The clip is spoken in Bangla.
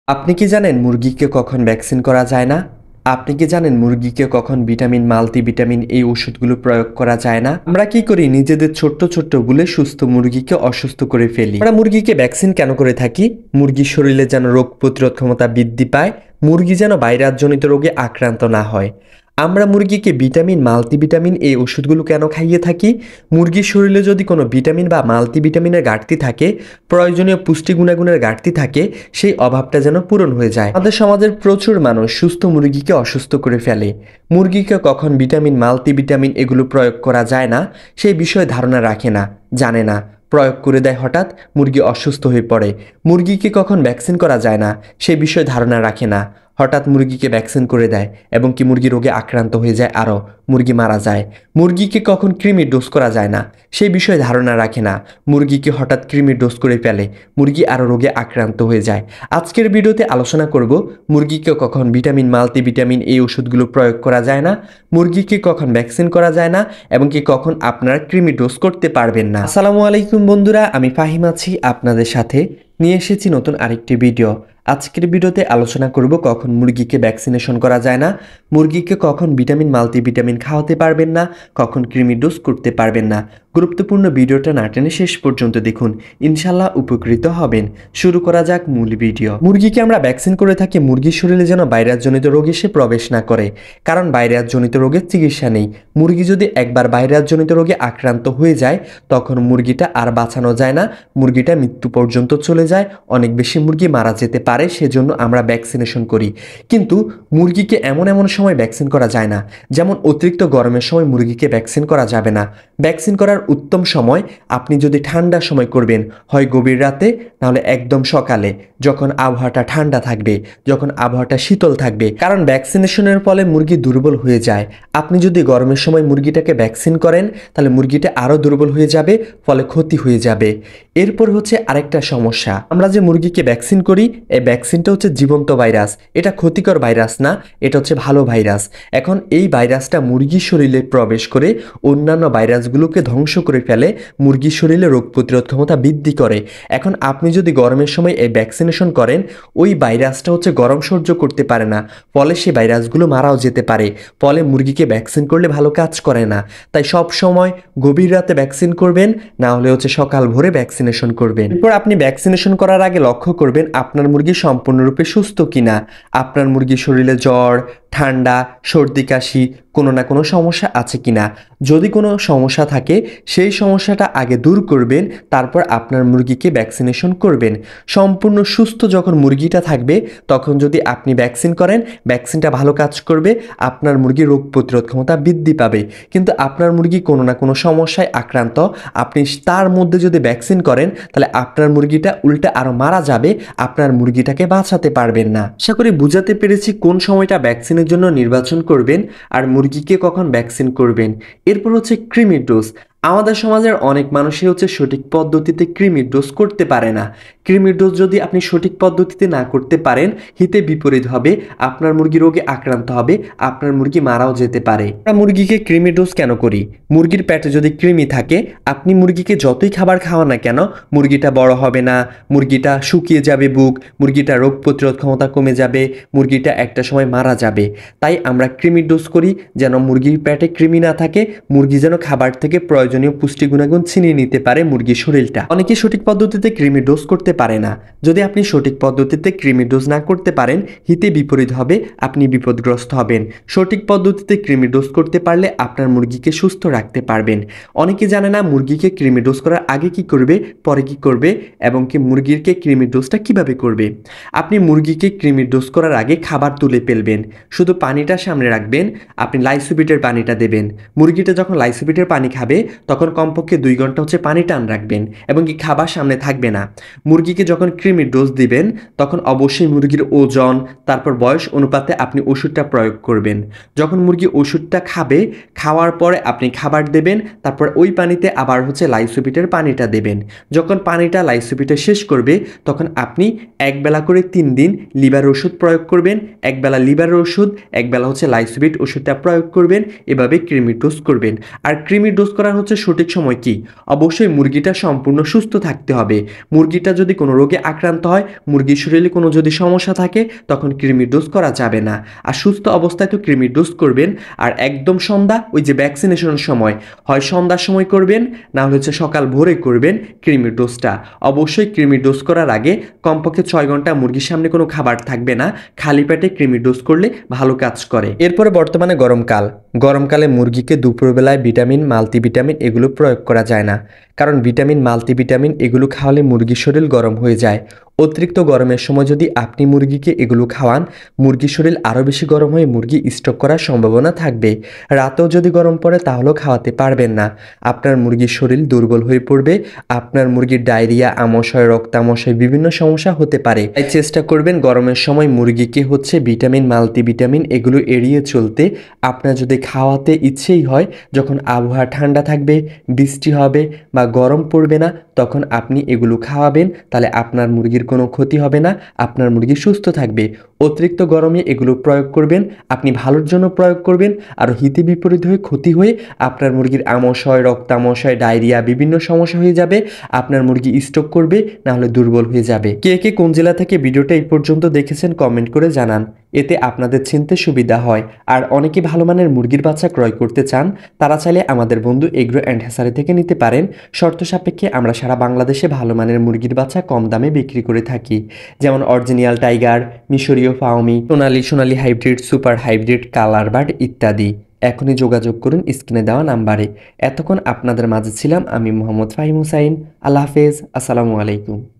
আপনি কি জানেন মুরগিকে কখন ভ্যাকসিন করা যায় না? আপনি কি জানেন মুরগিকে কখন ভিটামিন, মাল্টিভিটামিন এই ওষুধগুলো প্রয়োগ করা যায় না? আমরা কি করি নিজেদের ছোট্ট ছোট্ট ভুলে সুস্থ মুরগিকে অসুস্থ করে ফেলি। আমরা মুরগিকে ভ্যাকসিন কেন করে থাকি? মুরগির শরীরে যেন রোগ প্রতিরোধ ক্ষমতা বৃদ্ধি পায়, মুরগি যেন ভাইরাসজনিত রোগে আক্রান্ত না হয়। আমরা মুরগিকে ভিটামিন, মাল্টিভিটামিন এই ওষুধগুলো কেন খাইয়ে থাকি? মুরগির শরীরে যদি কোনো ভিটামিন বা মাল্টিভিটামিনের ঘাটতি থাকে, প্রয়োজনীয় পুষ্টি গুণাগুণের ঘাটতি থাকে, সেই অভাবটা যেন পূরণ হয়ে যায়। আমাদের সমাজের প্রচুর মানুষ সুস্থ মুরগিকে অসুস্থ করে ফেলে। মুরগিকে কখন ভিটামিন, মাল্টিভিটামিন এগুলো প্রয়োগ করা যায় না সেই বিষয়ে ধারণা রাখে না, জানে না, প্রয়োগ করে দেয়, হঠাৎ মুরগি অসুস্থ হয়ে পড়ে। মুরগিকে কখন ভ্যাকসিন করা যায় না সেই বিষয়ে ধারণা রাখে না, হঠাৎ মুরগিকে ভ্যাকসিন করে দেয় এবং কি মুরগি রোগে আক্রান্ত হয়ে যায়, আরও মুরগি মারা যায়। মুরগিকে কখন কৃমির ডোজ করা যায় না সেই বিষয়ে ধারণা রাখে না, মুরগিকে হঠাৎ কৃমির ডোজ করে ফেলে, মুরগি আরও রোগে আক্রান্ত হয়ে যায়। আজকের ভিডিওতে আলোচনা করব মুরগিকে কখন ভিটামিন, মাল্টিভিটামিন এই ওষুধগুলো প্রয়োগ করা যায় না, মুরগিকে কখন ভ্যাকসিন করা যায় না এবং কি কখন আপনারা কৃমি ডোজ করতে পারবেন না। আসসালামু আলাইকুম বন্ধুরা, আমি ফাহিম আছি আপনাদের সাথে, নিয়ে এসেছি নতুন আরেকটি ভিডিও। আজকের ভিডিওতে আলোচনা করব কখন মুরগিকে ভ্যাকসিনেশন করা যায় না, মুরগিকে কখন ভিটামিন, মাল্টিভিটামিন খাওয়াতে পারবেন না, কখন কৃমি ডোজ করতে পারবেন না। গুরুত্বপূর্ণ ভিডিওটা না টেনে শেষ পর্যন্ত দেখুন, ইনশাল্লাহ উপকৃত হবেন। শুরু করা যাক মূল ভিডিও। মুরগিকে আমরা ভ্যাকসিন করে থাকি মুরগির শরীরে যেন ভাইরাসজনিত রোগ এসে প্রবেশ না করে, কারণ ভাইরাসজনিত রোগের চিকিৎসা নেই। মুরগি যদি একবার ভাইরাসজনিত রোগে আক্রান্ত হয়ে যায় তখন মুরগিটা আর বাঁচানো যায় না, মুরগিটা মৃত্যু পর্যন্ত চলে যায়, অনেক বেশি মুরগি মারা যেতে পারে, সেজন্য আমরা ভ্যাকসিনেশন করি। কিন্তু মুরগিকে এমন এমন সময় ভ্যাকসিন করা যায় না, যেমন অতিরিক্ত গরমের সময় মুরগিকে ভ্যাকসিন করা যাবে না। ভ্যাকসিন করার উত্তম সময় আপনি যদি ঠান্ডার সময় করবেন, হয় গভীর রাতে, নাহলে একদম সকালে, যখন আবহাওয়াটা ঠান্ডা থাকবে, যখন আবহাওয়াটা শীতল থাকবে, কারণ ভ্যাকসিনেশনের ফলে মুরগি দুর্বল হয়ে যায়। আপনি যদি গরমের সময় মুরগিটাকে ভ্যাকসিন করেন তাহলে মুরগিটা আরও দুর্বল হয়ে যাবে, ফলে ক্ষতি হয়ে যাবে। এরপর হচ্ছে আরেকটা সমস্যা, আমরা যে মুরগিকে ভ্যাকসিন করি এই ভ্যাকসিনটা হচ্ছে জীবন্ত ভাইরাস, এটা ক্ষতিকর ভাইরাস না, এটা হচ্ছে ভালো ভাইরাস। এখন এই ভাইরাসটা মুরগির শরীরে প্রবেশ করে অন্যান্য ভাইরাসগুলোকে ধ্বংস করে ফেলে, মুরগির শরীরে রোগ প্রতিরোধ ক্ষমতা বৃদ্ধি করে। এখন আপনি যদি গরমের সময় এই ভ্যাকসিনেশন করেন, ওই ভাইরাসটা হচ্ছে গরম সহ্য করতে পারে না, ফলে সেই ভাইরাসগুলো মারাও যেতে পারে, ফলে মুরগিকে ভ্যাকসিন করলে ভালো কাজ করে না। তাই সব সময় গভীর রাতে ভ্যাকসিন করবেন, না হলে হচ্ছে সকাল ভোরে ভ্যাকসিনেশন করবেন। এরপর আপনি ভ্যাকসিনেশন করার আগে লক্ষ্য করবেন আপনার মুরগি সম্পূর্ণরূপে সুস্থ কিনা। আপনার মুরগির শরীরে জ্বর, ঠান্ডা, সর্দি, কাশি কোনো না কোনো সমস্যা আছে কিনা। যদি কোনো সমস্যা থাকে সেই সমস্যাটা আগে দূর করবেন, তারপর আপনার মুরগিকে ভ্যাকসিনেশন করবেন। সম্পূর্ণ সুস্থ যখন মুরগিটা থাকবে তখন যদি আপনি ভ্যাকসিন করেন, ভ্যাকসিনটা ভালো কাজ করবে, আপনার মুরগির রোগ প্রতিরোধ ক্ষমতা বৃদ্ধি পাবে। কিন্তু আপনার মুরগি কোনো না কোনো সমস্যায় আক্রান্ত, আপনি তার মধ্যে যদি ভ্যাকসিন করেন তাহলে আপনার মুরগিটা উল্টে আরও মারা যাবে, আপনার মুরগিটাকে বাঁচাতে পারবেন না। আশা করি বুঝাতে পেরেছি কোন সময়টা ভ্যাকসিনের জন্য নির্বাচন করবেন আর মুরগিকে কখন ভ্যাকসিন করবেন। এরপর হচ্ছে কৃমির ডোজ। আমাদের সমাজের অনেক মানুষই হচ্ছে সঠিক পদ্ধতিতে কৃমির ডোজ করতে পারে না। কৃমির ডোজ যদি আপনি সঠিক পদ্ধতিতে না করতে পারেন, হিতে বিপরীত হবে, আপনার মুরগি রোগে আক্রান্ত হবে, আপনার মুরগি মারাও যেতে পারে। আমরা মুরগিকে কৃমির ডোজ কেন করি? মুরগির পেটে যদি কৃমি থাকে, আপনি মুরগিকে যতই খাবার খাওয়ান না কেন, মুরগিটা বড় হবে না, মুরগিটা শুকিয়ে যাবে বুক, মুরগিটা রোগ প্রতিরোধ ক্ষমতা কমে যাবে, মুরগিটা একটা সময় মারা যাবে। তাই আমরা কৃমির ডোজ করি, যেন মুরগির পেটে কৃমি না থাকে, মুরগি যেন খাবার থেকে প্রয়োজনীয় পুষ্টি গুণাগুণ ছিনিয়ে নিতে পারে মুরগির শরীরটা। অনেকে সঠিক পদ্ধতিতে কৃমির ডোজ করতে পারে না। যদি আপনি সঠিক পদ্ধতিতে কৃমির ডোজ না করতে পারেন, হিতে বিপরীত হবে, আপনি বিপদগ্রস্ত হবেন। সঠিক পদ্ধতিতে কৃমির ডোজ করতে পারলে আপনার মুরগিকে সুস্থ রাখতে পারবেন। অনেকে জানে না মুরগিকে কৃমির ডোজ করার আগে কি করবে, পরে কি করবে, এবং কি মুরগিকে কৃমির ডোজটা কিভাবে করবে। আপনি মুরগিকে কৃমির ডোজ করার আগে খাবার তুলে ফেলবেন, শুধু পানিটা সামনে রাখবেন, আপনি লাইসোবিটের পানিটা দেবেন। মুরগিটা যখন লাইসোবিটের পানি খাবে তখন কমপক্ষে 2 ঘন্টা হচ্ছে পানি টান রাখবেন এবং কি খাবার সামনে থাকবে না। মুরগিকে যখন কৃমির ডোজ দিবেন তখন অবশ্যই মুরগির ওজন তারপর বয়স অনুপাতে আপনি ওষুধটা প্রয়োগ করবেন। যখন মুরগি ওষুধটা খাবে, খাওয়ার পরে আপনি খাবার দেবেন, তারপর ওই পানিতে আবার হচ্ছে লাইসোবিটের পানিটা দেবেন। যখন পানিটা লাইসোবিটে শেষ করবে তখন আপনি একবেলা করে 3 দিন লিভার ওষুধ প্রয়োগ করবেন, একবেলা লিভারের ওষুধ, একবেলা হচ্ছে লাইসোবিট ওষুধটা প্রয়োগ করবেন, এভাবে কৃমির ডোজ করবেন। আর কৃমির ডোজ করার হচ্ছে সবচেয়ে সঠিক সময় কি? অবশ্যই মুরগিটা সম্পূর্ণ সুস্থ থাকতে হবে। মুরগিটা যদি কোনো রোগে আক্রান্ত হয়, মুরগির শরীরে কোনো যদি সমস্যা থাকে, তখন কৃমির ডোজ করা যাবে না। আর সুস্থ অবস্থায় তো কৃমির ডোজ করবেন। আর একদম সন্ধ্যা, ওই যে ভ্যাকসিনেশনের সময়, হয় সন্ধ্যার সময় করবেন, না হলে হচ্ছে সকাল ভোরে করবেন কৃমির ডোজটা। অবশ্যই কৃমির ডোজ করার আগে কমপক্ষে 6 ঘন্টা মুরগির সামনে কোনো খাবার থাকবে না। খালি পেটে কৃমির ডোজ করলে ভালো কাজ করে। এরপরে বর্তমানে গরমকাল। গরমকালে মুরগিকে দুপুরবেলায় ভিটামিন, মাল্টিভিটামিন এগুলো প্রয়োগ করা যায় না। কারণ ভিটামিন, মাল্টিভিটামিন এগুলো খাওয়ালে মুরগির শরীর গরম হয়ে যায়। অতিরিক্ত গরমের সময় যদি আপনি মুরগিকে এগুলো খাওয়ান, মুরগির শরীর আরও বেশি গরম হয়ে মুরগি স্ট্রোক করার সম্ভাবনা থাকবে। রাতেও যদি গরম পড়ে তাহলেও খাওয়াতে পারবেন না। আপনার মুরগির শরীর দুর্বল হয়ে পড়বে। আপনার মুরগির ডায়রিয়া, আমাশয়, রক্তামশয় বিভিন্ন সমস্যা হতে পারে। তাই চেষ্টা করবেন গরমের সময় মুরগিকে হচ্ছে ভিটামিন, মাল্টিভিটামিন এগুলো এড়িয়ে চলতে। আপনার যদি খাওয়াতে ইচ্ছেই হয়, যখন আবহাওয়া ঠান্ডা থাকবে, বৃষ্টি হবে বা গরম পড়বে না, তখন আপনি এগুলো খাওয়াবেন। তাহলে আপনার মুরগির কোনো ক্ষতি হবে না, আপনার মুরগি সুস্থ থাকবে। অতিরিক্ত গরমে এগুলো প্রয়োগ করবেন, আপনি ভালোর জন্য প্রয়োগ করবেন, আর হিতে বিপরীত হয়ে ক্ষতি হয়ে আপনার মুরগির আমাশয়, রক্তামশয়, ডায়রিয়া বিভিন্ন সমস্যা হয়ে যাবে। আপনার মুরগি স্ট্রোক করবে, না হলে দুর্বল হয়ে যাবে। কে কে কোন জেলা থেকে ভিডিওটা এই পর্যন্ত দেখেছেন কমেন্ট করে জানান। এতে আপনাদের চিনতে সুবিধা হয়। আর অনেকে ভালো মানের মুরগির বাচ্চা ক্রয় করতে চান, তারা চাইলে আমাদের বন্ধু এগ্রো অ্যান্ড হ্যাসারি থেকে নিতে পারেন। শর্ত সাপেক্ষে আমরা সারা বাংলাদেশে ভালো মানের মুরগির বাচ্চা কম দামে বিক্রি করে থাকি। যেমন অরিজিনাল টাইগার, মিশরীয় Fayoumi, Sonali hybrid, super hybrid, colour bird ইত্যাদি। এখনই যোগাযোগ করুন স্ক্রিনে দেওয়া নাম্বারে। এতক্ষণ আপনাদের মাঝে ছিলাম আমি মোহাম্মদ ফাহিম হুসাইন। আল্লাহ হাফেজ, আসসালামু আলাইকুম।